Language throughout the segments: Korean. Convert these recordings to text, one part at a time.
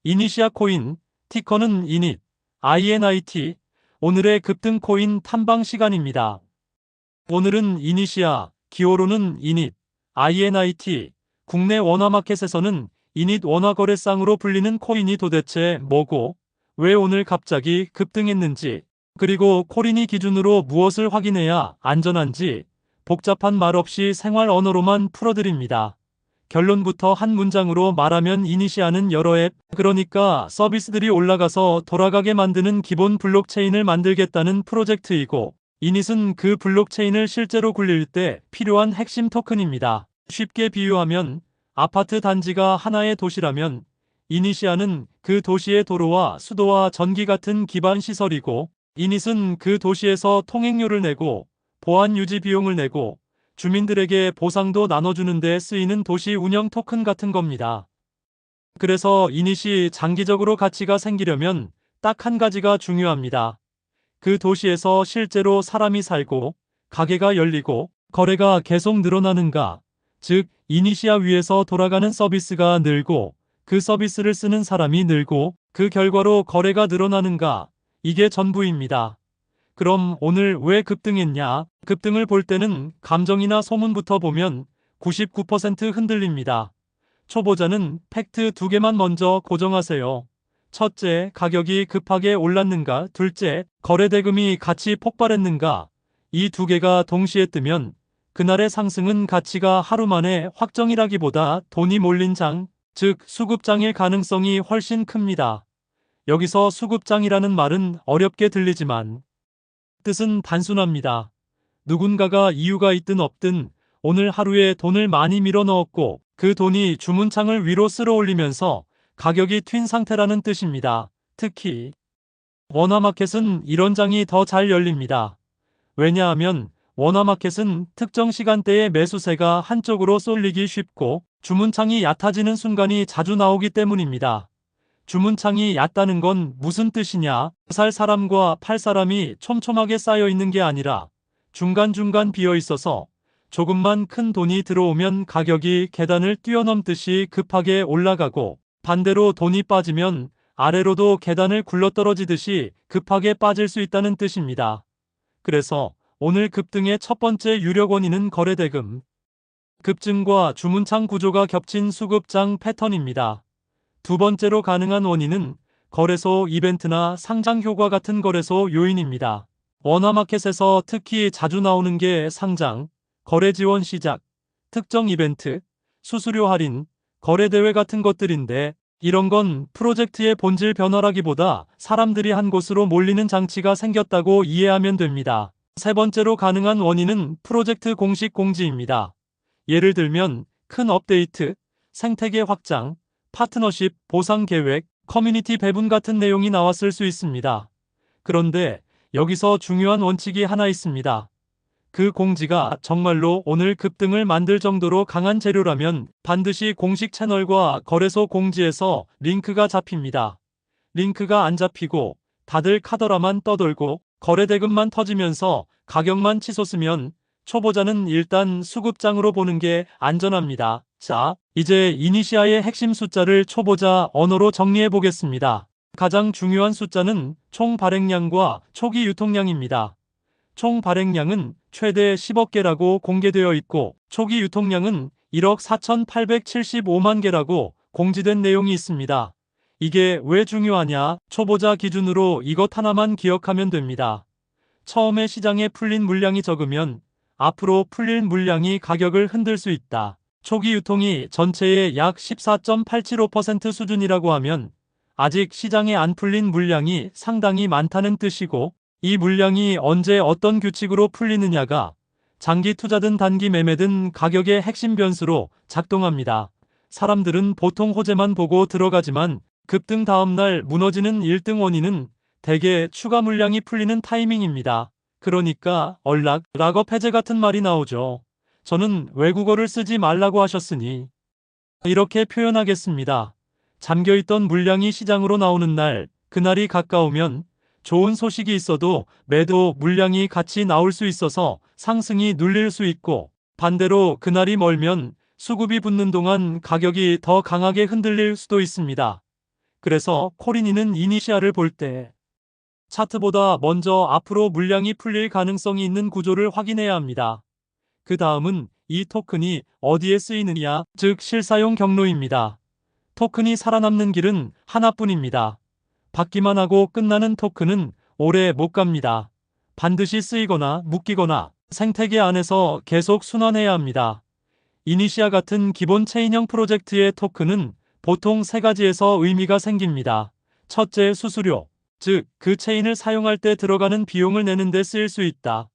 이니시아 코인, 티커는 이닛, INIT. 오늘의 급등 코인 탐방 시간입니다. 오늘은 이니시아, 기호로는 이닛, INIT. 국내 원화마켓에서는 이닛 원화거래상으로 불리는 코인이 도대체 뭐고, 왜 오늘 갑자기 급등했는지, 그리고 코린이 기준으로 무엇을 확인해야 안전한지 복잡한 말 없이 생활 언어로만 풀어드립니다. 결론부터 한 문장으로 말하면 이니시아는 여러 앱, 그러니까 서비스들이 올라가서 돌아가게 만드는 기본 블록체인을 만들겠다는 프로젝트이고, 이닛은 그 블록체인을 실제로 굴릴 때 필요한 핵심 토큰입니다. 쉽게 비유하면 아파트 단지가 하나의 도시라면 이니시아는 그 도시의 도로와 수도와 전기 같은 기반 시설이고, 이닛은 그 도시에서 통행료를 내고 보안 유지 비용을 내고 주민들에게 보상도 나눠주는 데 쓰이는 도시 운영 토큰 같은 겁니다. 그래서 이닛이 장기적으로 가치가 생기려면 딱 한 가지가 중요합니다. 그 도시에서 실제로 사람이 살고 가게가 열리고 거래가 계속 늘어나는가, 즉 이니시아 위에서 돌아가는 서비스가 늘고 그 서비스를 쓰는 사람이 늘고 그 결과로 거래가 늘어나는가, 이게 전부입니다. 그럼 오늘 왜 급등했냐? 급등을 볼 때는 감정이나 소문부터 보면 99% 흔들립니다. 초보자는 팩트 두 개만 먼저 고정하세요. 첫째, 가격이 급하게 올랐는가? 둘째, 거래 대금이 같이 폭발했는가? 이 두 개가 동시에 뜨면 그날의 상승은 가치가 하루 만에 확정이라기보다 돈이 몰린 장, 즉 수급장일 가능성이 훨씬 큽니다. 여기서 수급장이라는 말은 어렵게 들리지만 뜻은 단순합니다. 누군가가 이유가 있든 없든 오늘 하루에 돈을 많이 밀어 넣었고 그 돈이 주문창을 위로 쓸어 올리면서 가격이 튄 상태라는 뜻입니다. 특히 원화마켓은 이런 장이 더 잘 열립니다. 왜냐하면 원화마켓은 특정 시간대에 매수세가 한쪽으로 쏠리기 쉽고 주문창이 얕아지는 순간이 자주 나오기 때문입니다. 주문창이 얕다는 건 무슨 뜻이냐? 살 사람과 팔 사람이 촘촘하게 쌓여 있는 게 아니라 중간중간 비어 있어서 조금만 큰 돈이 들어오면 가격이 계단을 뛰어넘듯이 급하게 올라가고, 반대로 돈이 빠지면 아래로도 계단을 굴러떨어지듯이 급하게 빠질 수 있다는 뜻입니다. 그래서 오늘 급등의 첫 번째 유력 원인은 거래대금 급증과 주문창 구조가 겹친 수급장 패턴입니다. 두 번째로 가능한 원인은 거래소 이벤트나 상장 효과 같은 거래소 요인입니다. 원화마켓에서 특히 자주 나오는 게 상장, 거래 지원 시작, 특정 이벤트, 수수료 할인, 거래 대회 같은 것들인데, 이런 건 프로젝트의 본질 변화라기보다 사람들이 한 곳으로 몰리는 장치가 생겼다고 이해하면 됩니다. 세 번째로 가능한 원인은 프로젝트 공식 공지입니다. 예를 들면 큰 업데이트, 생태계 확장, 파트너십, 보상 계획, 커뮤니티 배분 같은 내용이 나왔을 수 있습니다. 그런데 여기서 중요한 원칙이 하나 있습니다. 그 공지가 정말로 오늘 급등을 만들 정도로 강한 재료라면 반드시 공식 채널과 거래소 공지에서 링크가 잡힙니다. 링크가 안 잡히고 다들 카더라만 떠돌고 거래 대금만 터지면서 가격만 치솟으면 초보자는 일단 수급장으로 보는 게 안전합니다. 자, 이제 이니시아의 핵심 숫자를 초보자 언어로 정리해 보겠습니다. 가장 중요한 숫자는 총 발행량과 초기 유통량입니다. 총 발행량은 최대 10억 개라고 공개되어 있고 초기 유통량은 1억 4,875만 개라고 공지된 내용이 있습니다. 이게 왜 중요하냐? 초보자 기준으로 이것 하나만 기억하면 됩니다. 처음에 시장에 풀린 물량이 적으면 앞으로 풀릴 물량이 가격을 흔들 수 있다. 초기 유통이 전체의 약 14.875% 수준이라고 하면 아직 시장에 안 풀린 물량이 상당히 많다는 뜻이고, 이 물량이 언제 어떤 규칙으로 풀리느냐가 장기 투자든 단기 매매든 가격의 핵심 변수로 작동합니다. 사람들은 보통 호재만 보고 들어가지만 급등 다음날 무너지는 1등 원인은 대개 추가 물량이 풀리는 타이밍입니다. 그러니까 얼락, 락업 해제 같은 말이 나오죠. 저는 외국어를 쓰지 말라고 하셨으니 이렇게 표현하겠습니다. 잠겨있던 물량이 시장으로 나오는 날, 그날이 가까우면 좋은 소식이 있어도 매도 물량이 같이 나올 수 있어서 상승이 눌릴 수 있고, 반대로 그날이 멀면 수급이 붙는 동안 가격이 더 강하게 흔들릴 수도 있습니다. 그래서 코린이는 이니시아를 볼 때 차트보다 먼저 앞으로 물량이 풀릴 가능성이 있는 구조를 확인해야 합니다. 그 다음은 이 토큰이 어디에 쓰이느냐, 즉 실사용 경로입니다. 토큰이 살아남는 길은 하나뿐입니다. 받기만 하고 끝나는 토큰은 오래 못 갑니다. 반드시 쓰이거나 묶이거나 생태계 안에서 계속 순환해야 합니다. 이니시아 같은 기본 체인형 프로젝트의 토큰은 보통 세 가지에서 의미가 생깁니다. 첫째, 수수료, 즉 그 체인을 사용할 때 들어가는 비용을 내는 데 쓰일 수 있다.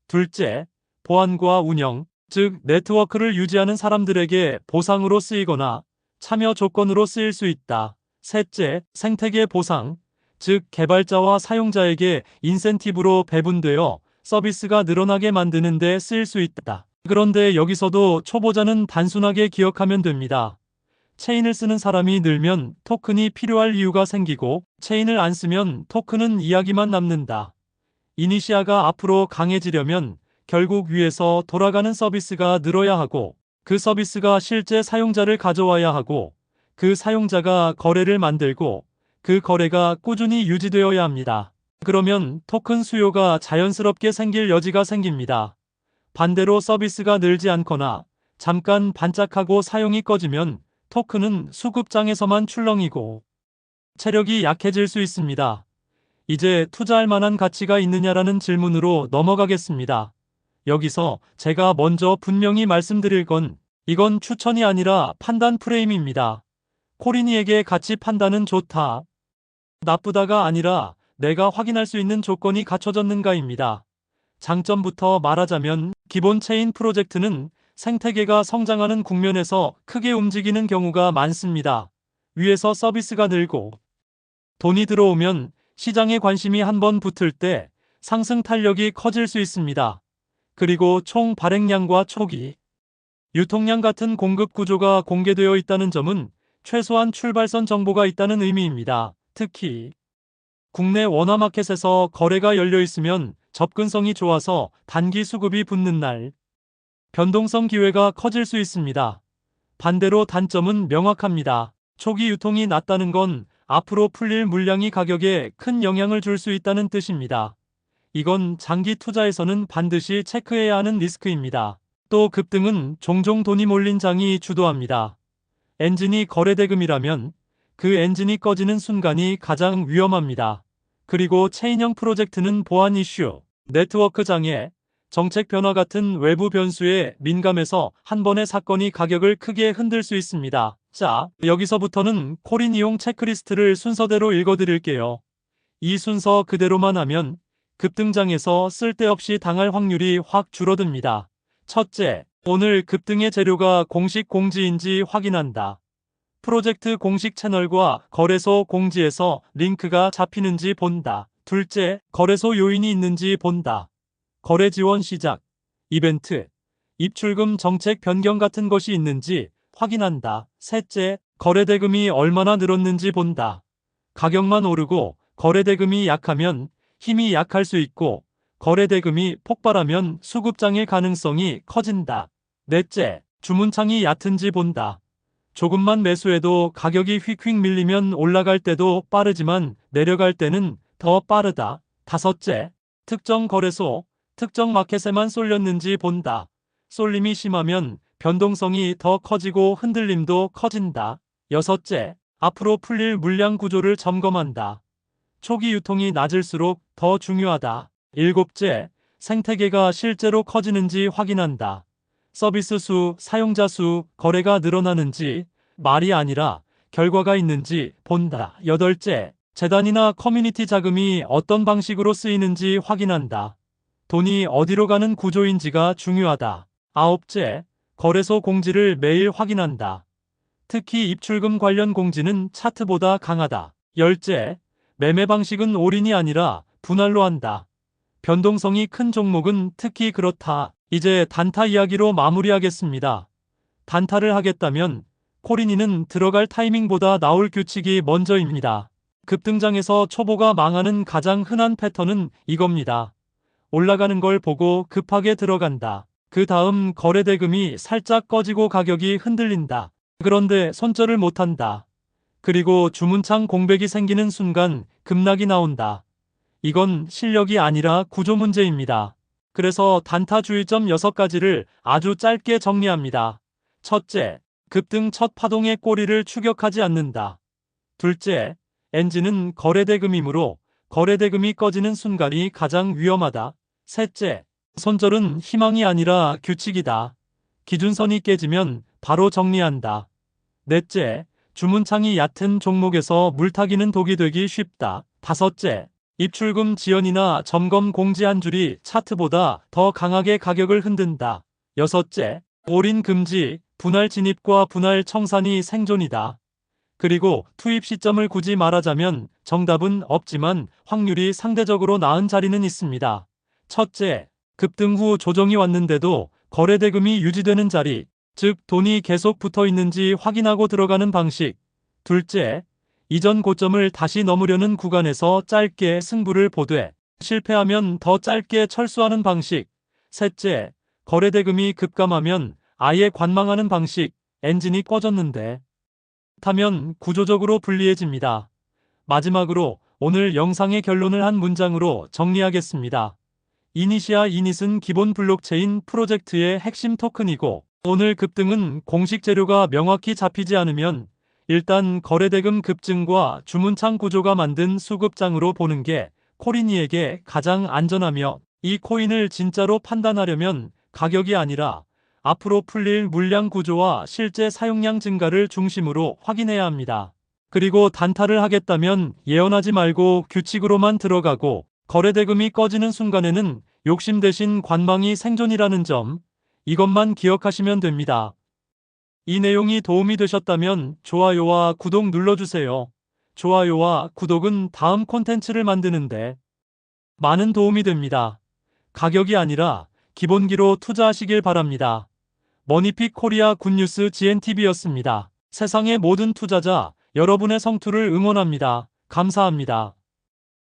둘째, 보안과 운영, 즉 네트워크를 유지하는 사람들에게 보상으로 쓰이거나 참여 조건으로 쓰일 수 있다. 셋째, 생태계 보상, 즉 개발자와 사용자에게 인센티브로 배분되어 서비스가 늘어나게 만드는 데 쓰일 수 있다. 그런데 여기서도 초보자는 단순하게 기억하면 됩니다. 체인을 쓰는 사람이 늘면 토큰이 필요할 이유가 생기고 체인을 안 쓰면 토큰은 이야기만 남는다. 이니시아가 앞으로 강해지려면 결국 위에서 돌아가는 서비스가 늘어야 하고 그 서비스가 실제 사용자를 가져와야 하고 그 사용자가 거래를 만들고 그 거래가 꾸준히 유지되어야 합니다. 그러면 토큰 수요가 자연스럽게 생길 여지가 생깁니다. 반대로 서비스가 늘지 않거나 잠깐 반짝하고 사용이 꺼지면 토큰은 수급장에서만 출렁이고 체력이 약해질 수 있습니다. 이제 투자할 만한 가치가 있느냐라는 질문으로 넘어가겠습니다. 여기서 제가 먼저 분명히 말씀드릴 건 이건 추천이 아니라 판단 프레임입니다. 코린이에게 가치 판단은 좋다, 나쁘다가 아니라 내가 확인할 수 있는 조건이 갖춰졌는가입니다. 장점부터 말하자면 기본 체인 프로젝트는 생태계가 성장하는 국면에서 크게 움직이는 경우가 많습니다. 위에서 서비스가 늘고 돈이 들어오면 시장에 관심이 한번 붙을 때 상승 탄력이 커질 수 있습니다. 그리고 총 발행량과 초기 유통량 같은 공급 구조가 공개되어 있다는 점은 최소한 출발선 정보가 있다는 의미입니다. 특히 국내 원화마켓에서 거래가 열려 있으면 접근성이 좋아서 단기 수급이 붙는 날 변동성 기회가 커질 수 있습니다. 반대로 단점은 명확합니다. 초기 유통이 낮다는 건 앞으로 풀릴 물량이 가격에 큰 영향을 줄 수 있다는 뜻입니다. 이건 장기 투자에서는 반드시 체크해야 하는 리스크입니다. 또 급등은 종종 돈이 몰린 장이 주도합니다. 엔진이 거래대금이라면 그 엔진이 꺼지는 순간이 가장 위험합니다. 그리고 체인형 프로젝트는 보안 이슈, 네트워크 장애, 정책 변화 같은 외부 변수에 민감해서 한 번의 사건이 가격을 크게 흔들 수 있습니다. 자, 여기서부터는 코린 이용 체크리스트를 순서대로 읽어드릴게요. 이 순서 그대로만 하면 급등장에서 쓸데없이 당할 확률이 확 줄어듭니다. 첫째, 오늘 급등의 재료가 공식 공지인지 확인한다. 프로젝트 공식 채널과 거래소 공지에서 링크가 잡히는지 본다. 둘째, 거래소 요인이 있는지 본다. 거래 지원 시작, 이벤트, 입출금 정책 변경 같은 것이 있는지 확인한다. 셋째, 거래 대금이 얼마나 늘었는지 본다. 가격만 오르고 거래 대금이 약하면 힘이 약할 수 있고 거래 대금이 폭발하면 수급장일 가능성이 커진다. 넷째, 주문창이 얕은지 본다. 조금만 매수해도 가격이 휙휙 밀리면 올라갈 때도 빠르지만 내려갈 때는 더 빠르다. 다섯째, 특정 거래소, 특정 마켓에만 쏠렸는지 본다. 쏠림이 심하면 변동성이 더 커지고 흔들림도 커진다. 여섯째, 앞으로 풀릴 물량 구조를 점검한다. 초기 유통이 낮을수록 더 중요하다. 일곱째, 생태계가 실제로 커지는지 확인한다. 서비스 수, 사용자 수, 거래가 늘어나는지, 말이 아니라 결과가 있는지 본다. 여덟째, 재단이나 커뮤니티 자금이 어떤 방식으로 쓰이는지 확인한다. 돈이 어디로 가는 구조인지가 중요하다. 아홉째, 거래소 공지를 매일 확인한다. 특히 입출금 관련 공지는 차트보다 강하다. 열째, 매매 방식은 올인이 아니라 분할로 한다. 변동성이 큰 종목은 특히 그렇다. 이제 단타 이야기로 마무리하겠습니다. 단타를 하겠다면 코린이는 들어갈 타이밍보다 나올 규칙이 먼저입니다. 급등장에서 초보가 망하는 가장 흔한 패턴은 이겁니다. 올라가는 걸 보고 급하게 들어간다. 그 다음 거래 대금이 살짝 꺼지고 가격이 흔들린다. 그런데 손절을 못한다. 그리고 주문창 공백이 생기는 순간 급락이 나온다. 이건 실력이 아니라 구조 문제입니다. 그래서 단타 주의점 6가지를 아주 짧게 정리합니다. 첫째, 급등 첫 파동의 꼬리를 추격하지 않는다. 둘째, 엔진은 거래대금이므로 거래대금이 꺼지는 순간이 가장 위험하다. 셋째, 손절은 희망이 아니라 규칙이다. 기준선이 깨지면 바로 정리한다. 넷째, 주문창이 얕은 종목에서 물타기는 독이 되기 쉽다. 다섯째, 입출금 지연이나 점검 공지 한 줄이 차트보다 더 강하게 가격을 흔든다. 여섯째, 올인 금지, 분할 진입과 분할 청산이 생존이다. 그리고 투입 시점을 굳이 말하자면 정답은 없지만 확률이 상대적으로 나은 자리는 있습니다. 첫째, 급등 후 조정이 왔는데도 거래대금이 유지되는 자리, 즉 돈이 계속 붙어 있는지 확인하고 들어가는 방식. 둘째, 이전 고점을 다시 넘으려는 구간에서 짧게 승부를 보되 실패하면 더 짧게 철수하는 방식. 셋째, 거래대금이 급감하면 아예 관망하는 방식. 엔진이 꺼졌는데 타면 구조적으로 불리해집니다. 마지막으로 오늘 영상의 결론을 한 문장으로 정리하겠습니다. 이니시아 이닛은 기본 블록체인 프로젝트의 핵심 토큰이고 오늘 급등은 공식 재료가 명확히 잡히지 않으면 일단 거래대금 급증과 주문창 구조가 만든 수급장으로 보는 게 코린이에게 가장 안전하며 이 코인을 진짜로 판단하려면 가격이 아니라 앞으로 풀릴 물량 구조와 실제 사용량 증가를 중심으로 확인해야 합니다. 그리고 단타를 하겠다면 예언하지 말고 규칙으로만 들어가고 거래대금이 꺼지는 순간에는 욕심 대신 관망이 생존이라는 점, 이것만 기억하시면 됩니다. 이 내용이 도움이 되셨다면 좋아요와 구독 눌러주세요. 좋아요와 구독은 다음 콘텐츠를 만드는데 많은 도움이 됩니다. 가격이 아니라 기본기로 투자하시길 바랍니다. 머니픽 코리아 굿뉴스 GNTV였습니다. 세상의 모든 투자자, 여러분의 성투를 응원합니다. 감사합니다.